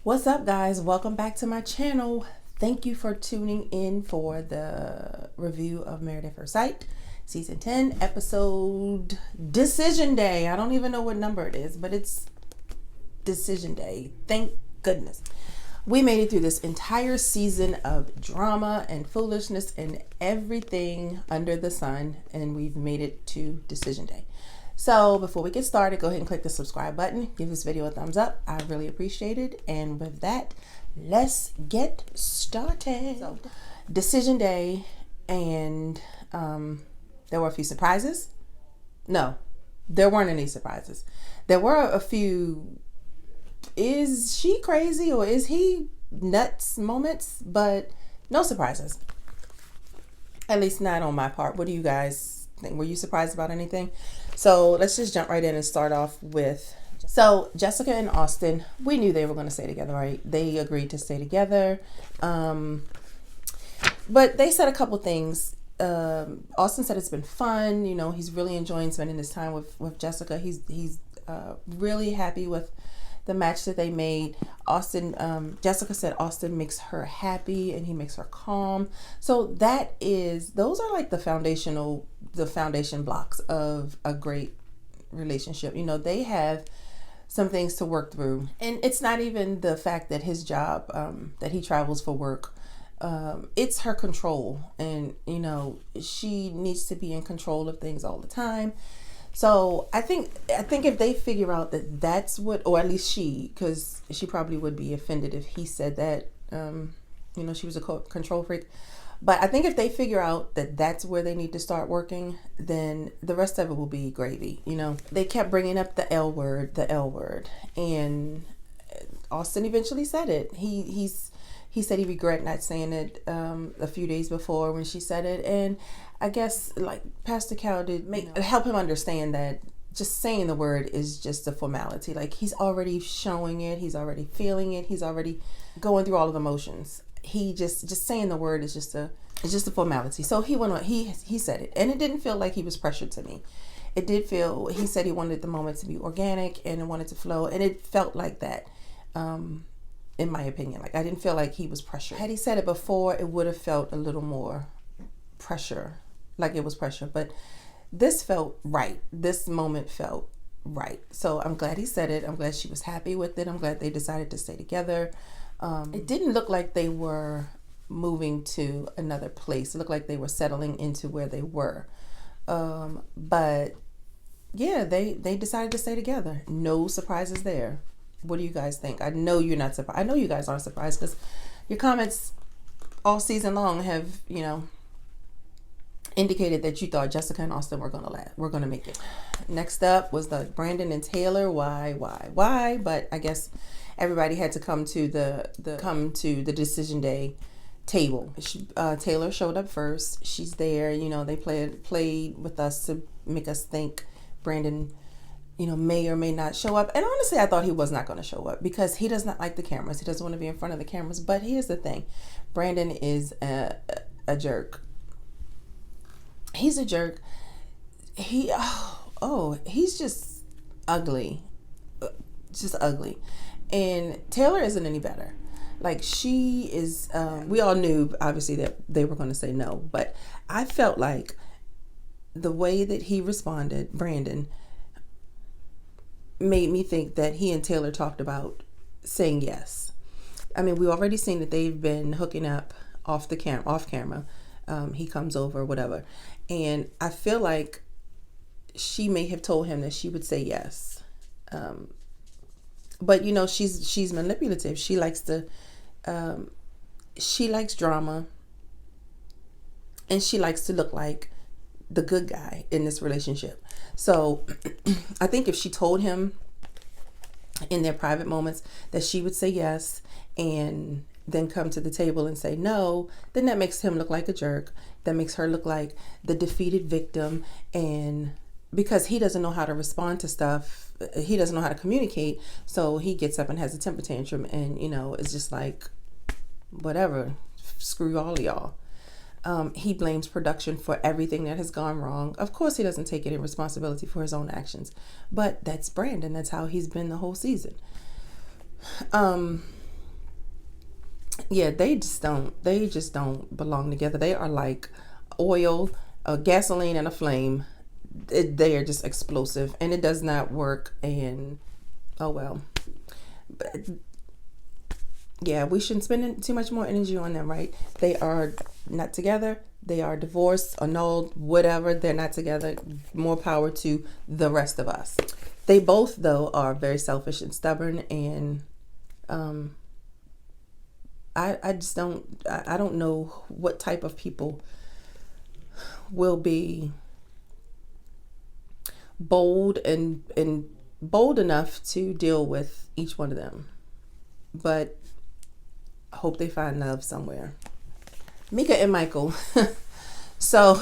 What's up, guys? Welcome back to my channel. Thank you for tuning in for the review of Married at First Sight, Season 10, episode Decision Day. I don't even know what number it is, but it's Decision Day. Thank goodness. We made it through this entire season of drama and foolishness and everything under the sun, and we've made it to Decision Day. So before we get started, go ahead and click the subscribe button. Give this video a thumbs up. I really appreciate it. And with that, let's get started. So, Decision Day, and there were a few surprises. No, there weren't any surprises. There were a few, is she crazy or is he nuts moments, but no surprises. At least not on my part. What do you guys think? Were you surprised about anything? So let's just jump right in and start off with, so Jessica and Austin, we knew they were going to stay together, right? They agreed to stay together. But they said a couple things. Austin said it's been fun. You know, he's really enjoying spending his time with Jessica. He's really happy with the match that they made. Jessica said Austin makes her happy and he makes her calm. So those are like the foundation blocks of a great relationship. You know, they have some things to work through, and it's not even the fact that his job, that he travels for work. It's her control, and you know, she needs to be in control of things all the time. So I think if they figure out that that's what, or at least because she probably would be offended if he said that, you know, she was a control freak. But I think if they figure out that that's where they need to start working, then the rest of it will be gravy. You know, they kept bringing up the L word, and Austin eventually said it. He said he regret not saying it a few days before when she said it, and I guess like Pastor Cal did help him understand that just saying the word is just a formality. Like, he's already showing it, he's already feeling it, he's already going through all of the motions. He just saying the word is just a formality. So he went on, he said it, and it didn't feel like he was pressured to me. It did feel, he said he wanted the moment to be organic and it wanted to flow, and it felt like that. In my opinion, like, I didn't feel like he was pressured. Had he said it before, it would have felt a little more pressure, like it was pressure. But this felt right. This moment felt right. So I'm glad he said it. I'm glad she was happy with it. I'm glad they decided to stay together. It didn't look like they were moving to another place. It looked like they were settling into where they were. But yeah, they decided to stay together. No surprises there. What do you guys think? I know you're not surprised. I know you guys aren't surprised because your comments all season long have, you know, indicated that you thought Jessica and Austin were gonna make it. Next up was the Brandon and Taylor. Why? But I guess everybody had to come to the Decision Day table. Taylor showed up first. She's there. You know, they played with us to make us think Brandon, you know, may or may not show up. And honestly, I thought he was not going to show up because he does not like the cameras. He doesn't want to be in front of the cameras. But here's the thing. Brandon is a jerk. He's a jerk. He's just ugly. Just ugly. And Taylor isn't any better. Like, she is, we all knew, obviously, that they were going to say no. But I felt like the way that he responded, Brandon, made me think that he and Taylor talked about saying yes. I mean, we've already seen that they've been hooking up off camera. He comes over, whatever. And I feel like she may have told him that she would say yes. But you know, she's manipulative. She likes drama, and she likes to look like the good guy in this relationship. So I think if she told him in their private moments that she would say yes and then come to the table and say no, then that makes him look like a jerk. That makes her look like the defeated victim. And because he doesn't know how to respond to stuff, he doesn't know how to communicate, so he gets up and has a temper tantrum, and you know, it's just like, whatever, screw all of y'all. He blames production for everything that has gone wrong. Of course, he doesn't take any responsibility for his own actions, but that's Brandon. That's how he's been the whole season. Yeah, they just don't belong together. They are like oil, gasoline, and a flame. They are just explosive, and it does not work. And oh well. But yeah, we shouldn't spend too much more energy on them, right? They are not together. They are divorced, annulled, whatever. They're not together. More power to the rest of us. They both, though, are very selfish and stubborn, and I just I don't know what type of people will be bold and bold enough to deal with each one of them. But I hope they find love somewhere. Mika and Michael. So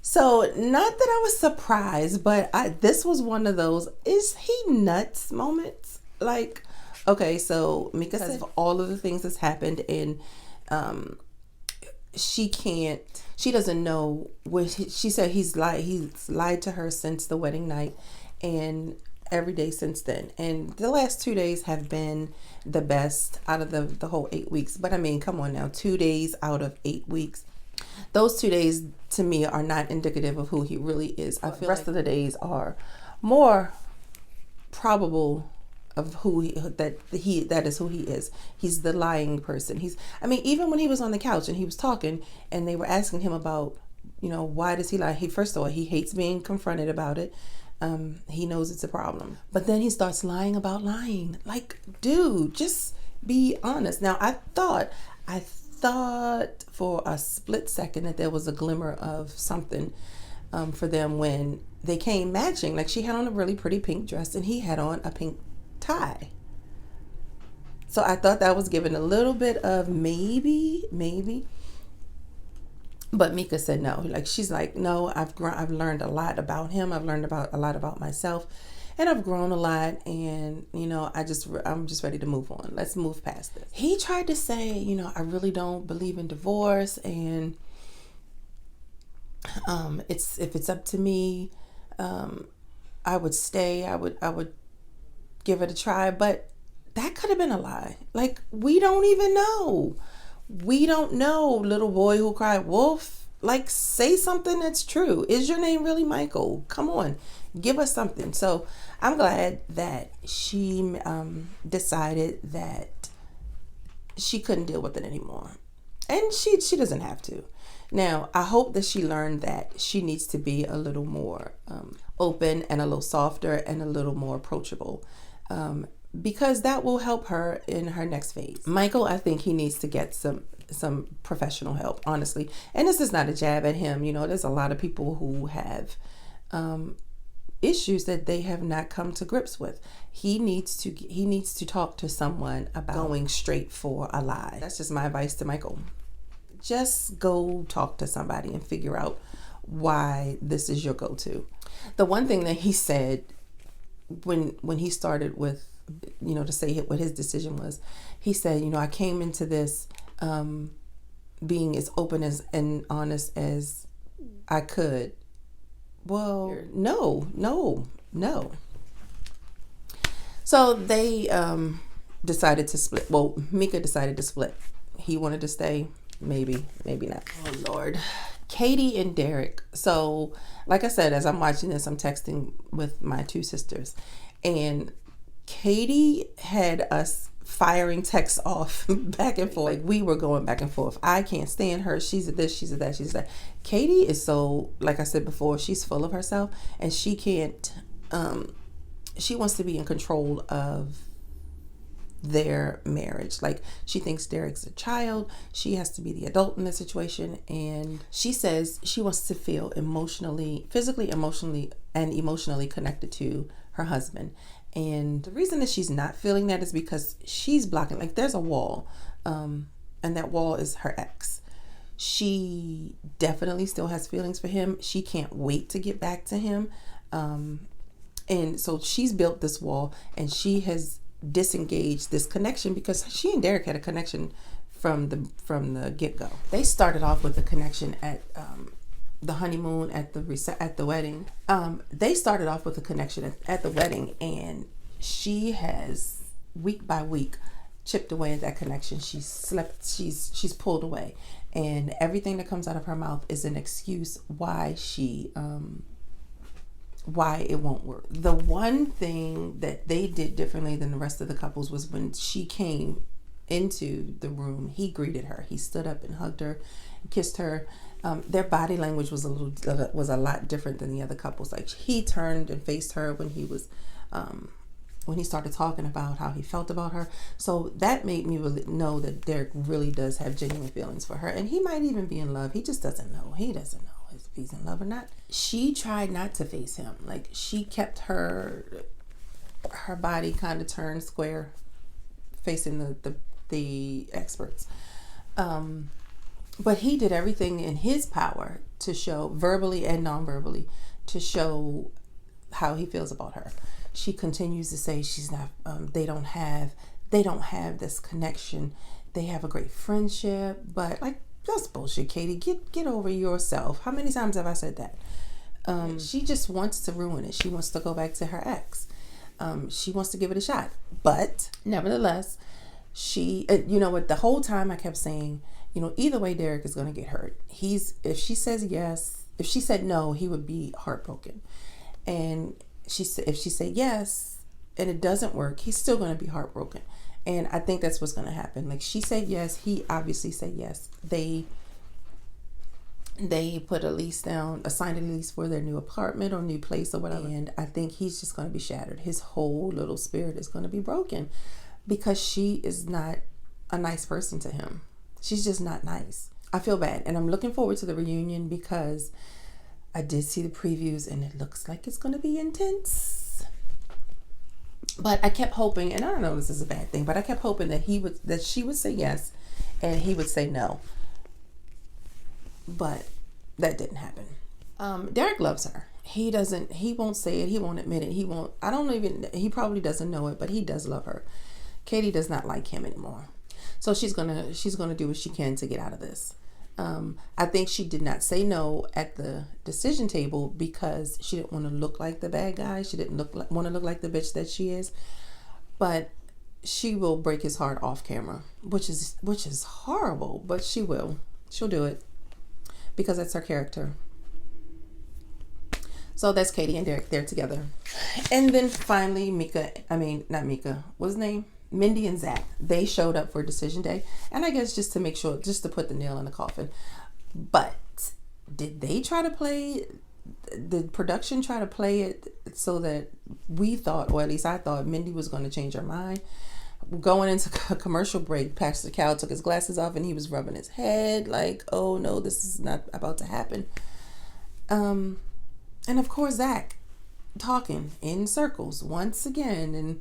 not that I was surprised, but this was one of those is he nuts moments. Like, okay, so Mika says all of the things that's happened, and she doesn't know what she said. He's lied to her since the wedding night, and every day since then. And the last 2 days have been the best out of the whole 8 weeks. But I mean, come on now, 2 days out of 8 weeks. Those 2 days to me are not indicative of who he really is. I feel the rest of the days are more probable of that is who he is. He's the lying person. Even when he was on the couch and he was talking and they were asking him about, why does he lie? First of all, he hates being confronted about it. He knows it's a problem. But then he starts lying about lying. Like, dude, just be honest. Now, I thought for a split second that there was a glimmer of something for them when they came matching. Like, she had on a really pretty pink dress and he had on a pink tie. So I thought that was giving a little bit of maybe. But Mika said no. Like, she's like, no, I've learned a lot about him. I've learned a lot about myself, and I've grown a lot. And I'm just ready to move on. Let's move past this. He tried to say, I really don't believe in divorce, and if it's up to me, I would stay. I would give it a try. But that could have been a lie. Like, we don't even know. We don't know, little boy who cried wolf. Like, say something that's true. Is your name really Michael? Come on, give us something. So I'm glad that she decided that she couldn't deal with it anymore. And she doesn't have to. Now, I hope that she learned that she needs to be a little more open and a little softer and a little more approachable. Because that will help her in her next phase. Michael, I think he needs to get some professional help, honestly. And this is not a jab at him. There's a lot of people who have issues that they have not come to grips with. He needs to talk to someone about going straight for a lie. That's just my advice to Michael. Just go talk to somebody and figure out why this is your go-to. The one thing that he said when he started with, to say what his decision was, he said, I came into this being as open and honest as I could. Well, no. So they decided to split. Well, Mika decided to split. He wanted to stay. Maybe not. Oh, Lord. Katie and Derek. So, like I said, as I'm watching this, I'm texting with my two sisters. And Katie had us firing texts off back and forth. Like, we were going back and forth. I can't stand her. She's a this, she's a that, she's a that. Katie is so, like I said before, she's full of herself. And she can't, she wants to be in control of their marriage. Like, she thinks Derek's a child. She has to be the adult in the situation. And she says she wants to feel physically, emotionally connected to her husband. And the reason that she's not feeling that is because she's blocking, like, there's a wall, and that wall is her ex. She definitely still has feelings for him. She can't wait to get back to him. And so she's built this wall, and she has disengaged this connection because she and Derek had a connection from the get-go. They started off with a connection at the honeymoon, at the wedding. They started off with a connection at the wedding, and she has week by week chipped away at that connection. She's pulled away, and everything that comes out of her mouth is an excuse why why it won't work. The one thing that they did differently than the rest of the couples was when she came into the room, he greeted her. He stood up and hugged her, kissed her. Their body language was a lot different than the other couples. Like, he turned and faced her when he was when he started talking about how he felt about her. So that made me really know that Derek really does have genuine feelings for her, and he might even be in love. He just doesn't know. He doesn't know if he's in love or not. She tried not to face him. Like, she kept her body kind of turned square, facing the experts. But he did everything in his power to show, verbally and non-verbally, to show how he feels about her. She continues to say she's not, they don't have this connection. They have a great friendship, but like, that's bullshit, Katie. Get over yourself. How many times have I said that? She just wants to ruin it. She wants to go back to her ex. She wants to give it a shot. But nevertheless, you know what, the whole time I kept saying, you know, either way, Derek is going to get hurt. If she says yes, if she said no, he would be heartbroken. And if she said yes and it doesn't work, he's still going to be heartbroken. And I think that's what's going to happen. Like, she said yes, he obviously said yes. They put a lease down, signed a lease for their new apartment or new place or whatever. And I think he's just going to be shattered. His whole little spirit is going to be broken because she is not a nice person to him. She's just not nice. I feel bad. And I'm looking forward to the reunion because I did see the previews and it looks like it's going to be intense. But I kept hoping, and I don't know if this is a bad thing, but I kept hoping that she would say yes and he would say no. But that didn't happen. Derek loves her. He won't say it. He won't admit it. He probably doesn't know it, but he does love her. Katie does not like him anymore. So she's gonna do what she can to get out of this. I think she did not say no at the decision table because she didn't want to look like the bad guy. She didn't want to look like the bitch that she is. But she will break his heart off camera, which is horrible. But she will. She'll do it because that's her character. So that's Katie and Derek. They're together. And then finally, what's his name? Mindy and Zach, they showed up for decision day, and I guess just to make sure, just to put the nail in the coffin. But did they try to play, the production try to play it so that we thought, or at least I thought, Mindy was going to change her mind? Going into a commercial break, Pastor Cal took his glasses off and he was rubbing his head like, oh no, this is not about to happen. And of course Zach talking in circles once again, and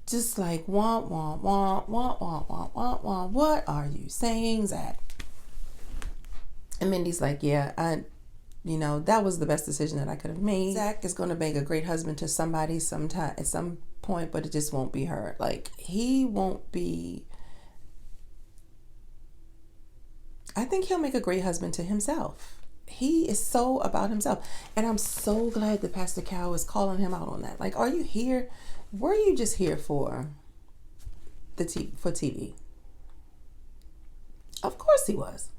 just like, wah, wah, wah, wah, wah, wah, wah, wah. What are you saying, Zach? And Mindy's like, yeah, that was the best decision that I could have made. Zach is going to make a great husband to somebody sometime, at some point, but it just won't be her. Like, he won't be, I think he'll make a great husband to himself. He is so about himself. And I'm so glad that Pastor Cal is calling him out on that. Like, are you here? Were you just here for TV? Of course he was.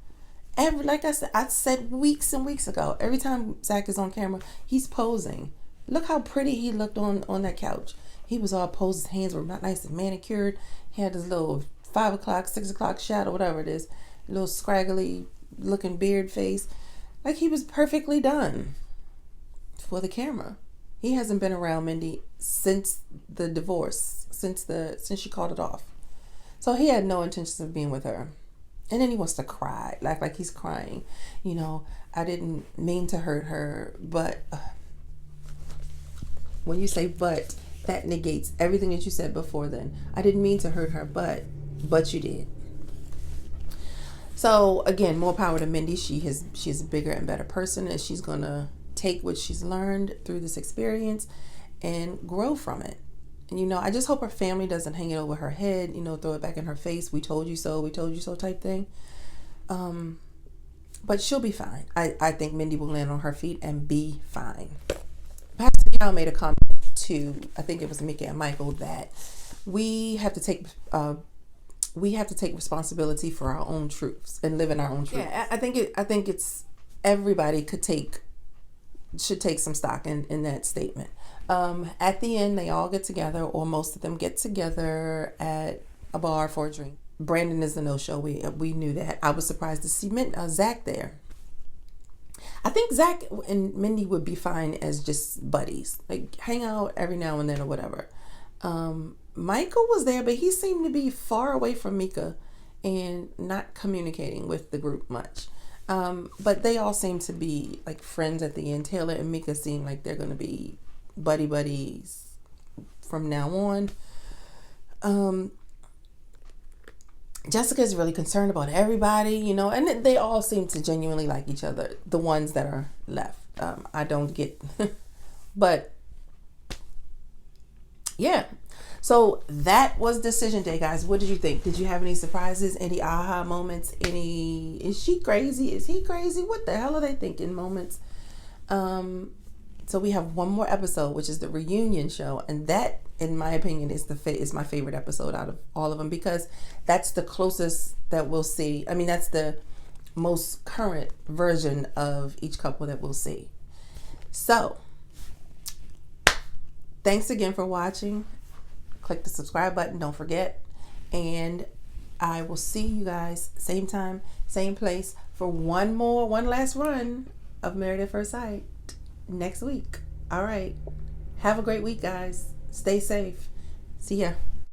Like I said weeks and weeks ago, every time Zach is on camera, he's posing. Look how pretty he looked on that couch. He was all posed. His hands were nice and manicured. He had his little 5 o'clock, 6 o'clock shadow, whatever it is, little scraggly looking beard face. Like, he was perfectly done for the camera. He hasn't been around Mindy since the divorce, since she called it off. So he had no intentions of being with her. And then he wants to cry, like he's crying. I didn't mean to hurt her, but when you say but, that negates everything that you said before then. I didn't mean to hurt her, but you did. So again, more power to Mindy. She's a bigger and better person, and she's gonna take what she's learned through this experience and grow from it. And I just hope her family doesn't hang it over her head, throw it back in her face. We told you so type thing. But she'll be fine. I think Mindy will land on her feet and be fine. Pastor Cal made a comment to, I think it was Mika and Michael, that we have to take responsibility for our own truths and live in our own truth. Yeah, I think it's everybody should take some stock in that statement. At the end, they all get together, or most of them get together at a bar for a drink. Brandon is the no-show. We knew that. I was surprised to see Zach there. I think Zach and Mindy would be fine as just buddies, like hang out every now and then or whatever. Michael was there, but he seemed to be far away from MEKA and not communicating with the group much. But they all seem to be like friends at the end. Taylor and MEKA seem like they're going to be buddies from now on. Jessica's really concerned about everybody, you know, and they all seem to genuinely like each other, the ones that are left. I don't get, but yeah. So that was decision day, guys. What did you think? Did you have any surprises? Any aha moments? Is she crazy? Is he crazy? What the hell are they thinking moments? So we have one more episode, which is the reunion show. And that, in my opinion, is my favorite episode out of all of them, because that's the closest that we'll see. I mean, that's the most current version of each couple that we'll see. So thanks again for watching. Click the subscribe button, don't forget. And I will see you guys same time, same place for one last run of Married at First Sight next week. All right. Have a great week, guys. Stay safe. See ya.